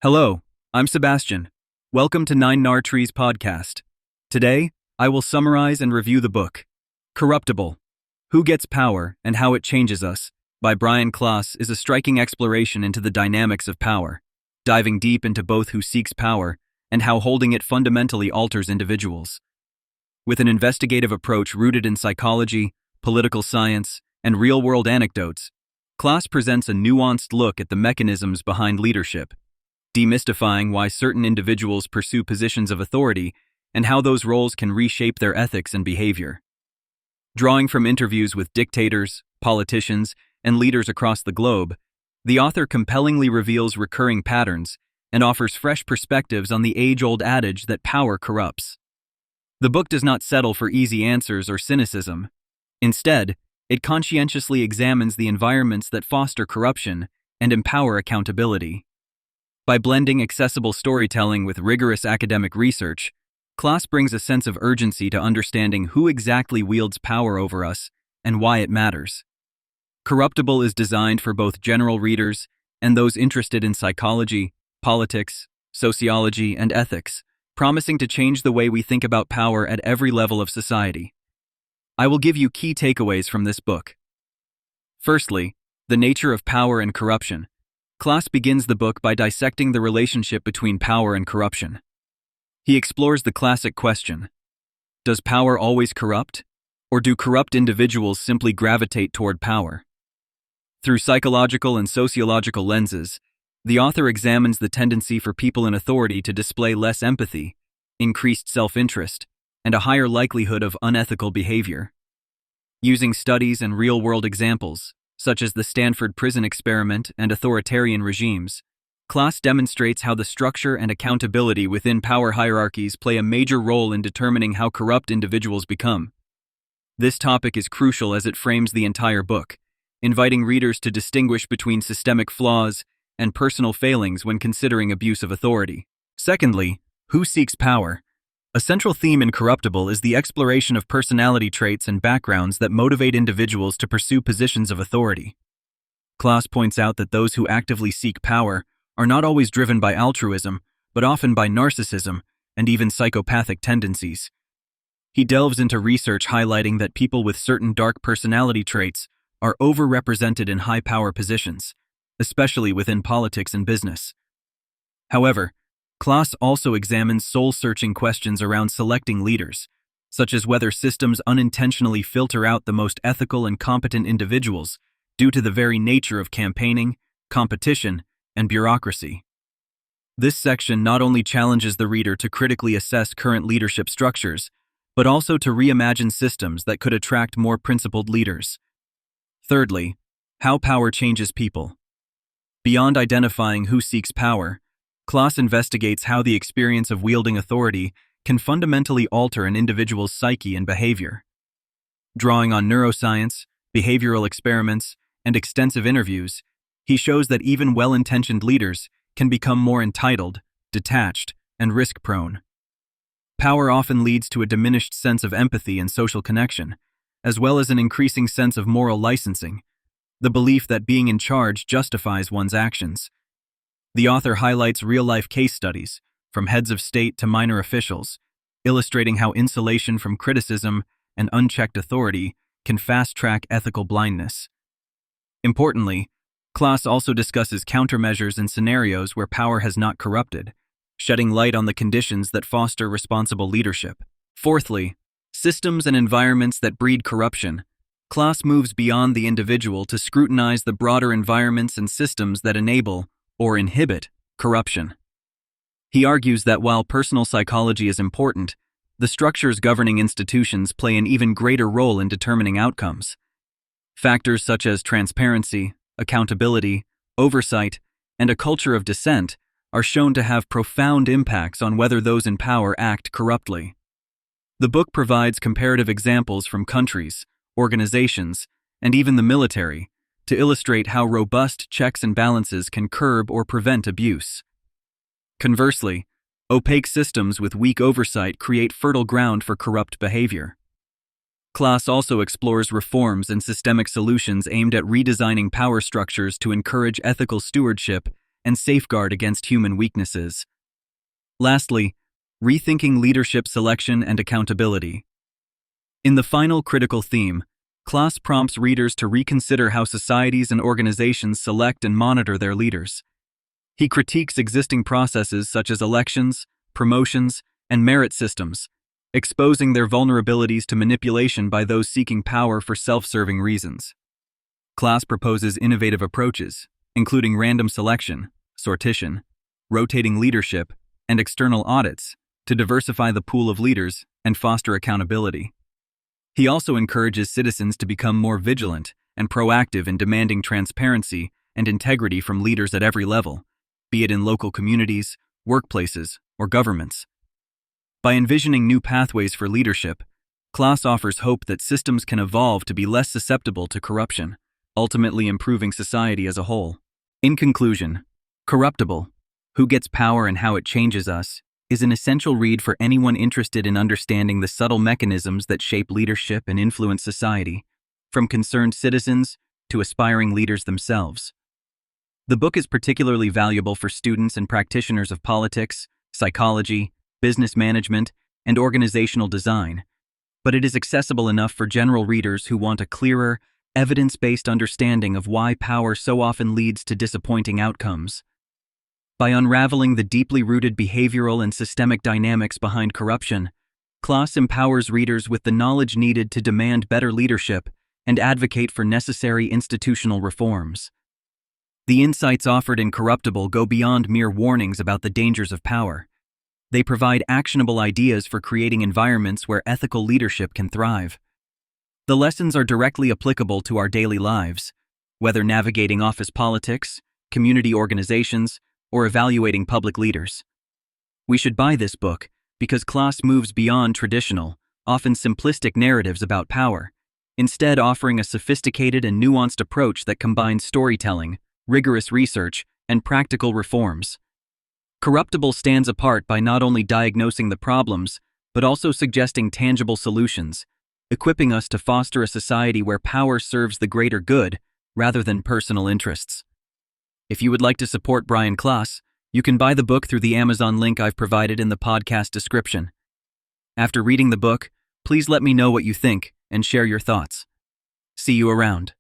Hello, I'm Sebastian. Welcome to Nine Nar Trees podcast. Today, I will summarize and review the book, Corruptible: Who Gets Power and How It Changes Us, by Klaas is a striking exploration into the dynamics of power, diving deep into both who seeks power and how holding it fundamentally alters individuals. With an investigative approach rooted in psychology, political science, and real-world anecdotes, Klaas presents a nuanced look at the mechanisms behind leadership, demystifying why certain individuals pursue positions of authority and how those roles can reshape their ethics and behavior. Drawing from interviews with dictators, politicians, and leaders across the globe, the author compellingly reveals recurring patterns and offers fresh perspectives on the age-old adage that power corrupts. The book does not settle for easy answers or cynicism. Instead, it conscientiously examines the environments that foster corruption and empower accountability. By blending accessible storytelling with rigorous academic research, Klaas brings a sense of urgency to understanding who exactly wields power over us and why it matters. Corruptible is designed for both general readers and those interested in psychology, politics, sociology, and ethics, promising to change the way we think about power at every level of society. I will give you key takeaways from this book. Firstly, the nature of power and corruption. Klaas begins the book by dissecting the relationship between power and corruption. He explores the classic question: does power always corrupt, or do corrupt individuals simply gravitate toward power? Through psychological and sociological lenses, the author examines the tendency for people in authority to display less empathy, increased self-interest, and a higher likelihood of unethical behavior. Using studies and real-world examples, such as the Stanford prison experiment and authoritarian regimes, Klaas demonstrates how the structure and accountability within power hierarchies play a major role in determining how corrupt individuals become. This topic is crucial as it frames the entire book, inviting readers to distinguish between systemic flaws and personal failings when considering abuse of authority. Secondly, who seeks power? A central theme in Corruptible is the exploration of personality traits and backgrounds that motivate individuals to pursue positions of authority. Klaas points out that those who actively seek power are not always driven by altruism, but often by narcissism and even psychopathic tendencies. He delves into research highlighting that people with certain dark personality traits are overrepresented in high-power positions, especially within politics and business. However, Klaas also examines soul-searching questions around selecting leaders, such as whether systems unintentionally filter out the most ethical and competent individuals due to the very nature of campaigning, competition, and bureaucracy. This section not only challenges the reader to critically assess current leadership structures, but also to reimagine systems that could attract more principled leaders. Thirdly, how power changes people. Beyond identifying who seeks power, Klaas investigates how the experience of wielding authority can fundamentally alter an individual's psyche and behavior. Drawing on neuroscience, behavioral experiments, and extensive interviews, he shows that even well-intentioned leaders can become more entitled, detached, and risk-prone. Power often leads to a diminished sense of empathy and social connection, as well as an increasing sense of moral licensing, the belief that being in charge justifies one's actions. The author highlights real-life case studies, from heads of state to minor officials, illustrating how insulation from criticism and unchecked authority can fast-track ethical blindness. Importantly, Klaas also discusses countermeasures in scenarios where power has not corrupted, shedding light on the conditions that foster responsible leadership. Fourthly, systems and environments that breed corruption. Klaas moves beyond the individual to scrutinize the broader environments and systems that enable or inhibit corruption. He argues that while personal psychology is important, the structures governing institutions play an even greater role in determining outcomes. Factors such as transparency, accountability, oversight, and a culture of dissent are shown to have profound impacts on whether those in power act corruptly. The book provides comparative examples from countries, organizations, and even the military to illustrate how robust checks and balances can curb or prevent abuse. Conversely, opaque systems with weak oversight create fertile ground for corrupt behavior. Klaas also explores reforms and systemic solutions aimed at redesigning power structures to encourage ethical stewardship and safeguard against human weaknesses. Lastly, rethinking leadership selection and accountability. In the final critical theme, Klaas prompts readers to reconsider how societies and organizations select and monitor their leaders. He critiques existing processes such as elections, promotions, and merit systems, exposing their vulnerabilities to manipulation by those seeking power for self-serving reasons. Klaas proposes innovative approaches, including random selection, sortition, rotating leadership, and external audits, to diversify the pool of leaders and foster accountability. He also encourages citizens to become more vigilant and proactive in demanding transparency and integrity from leaders at every level, be it in local communities, workplaces, or governments. By envisioning new pathways for leadership, Klaas offers hope that systems can evolve to be less susceptible to corruption, ultimately improving society as a whole. In conclusion, Corruptible, Who Gets Power and How It Changes Us, is an essential read for anyone interested in understanding the subtle mechanisms that shape leadership and influence society, from concerned citizens to aspiring leaders themselves. The book is particularly valuable for students and practitioners of politics, psychology, business management, and organizational design, but it is accessible enough for general readers who want a clearer, evidence-based understanding of why power so often leads to disappointing outcomes. By unraveling the deeply rooted behavioral and systemic dynamics behind corruption, Klaas empowers readers with the knowledge needed to demand better leadership and advocate for necessary institutional reforms. The insights offered in Corruptible go beyond mere warnings about the dangers of power. They provide actionable ideas for creating environments where ethical leadership can thrive. The lessons are directly applicable to our daily lives, whether navigating office politics, community organizations, or evaluating public leaders. We should buy this book because Klaas moves beyond traditional, often simplistic narratives about power, instead offering a sophisticated and nuanced approach that combines storytelling, rigorous research, and practical reforms. Corruptible stands apart by not only diagnosing the problems, but also suggesting tangible solutions, equipping us to foster a society where power serves the greater good rather than personal interests. If you would like to support Brian Klaas, you can buy the book through the Amazon link I've provided in the podcast description. After reading the book, please let me know what you think and share your thoughts. See you around.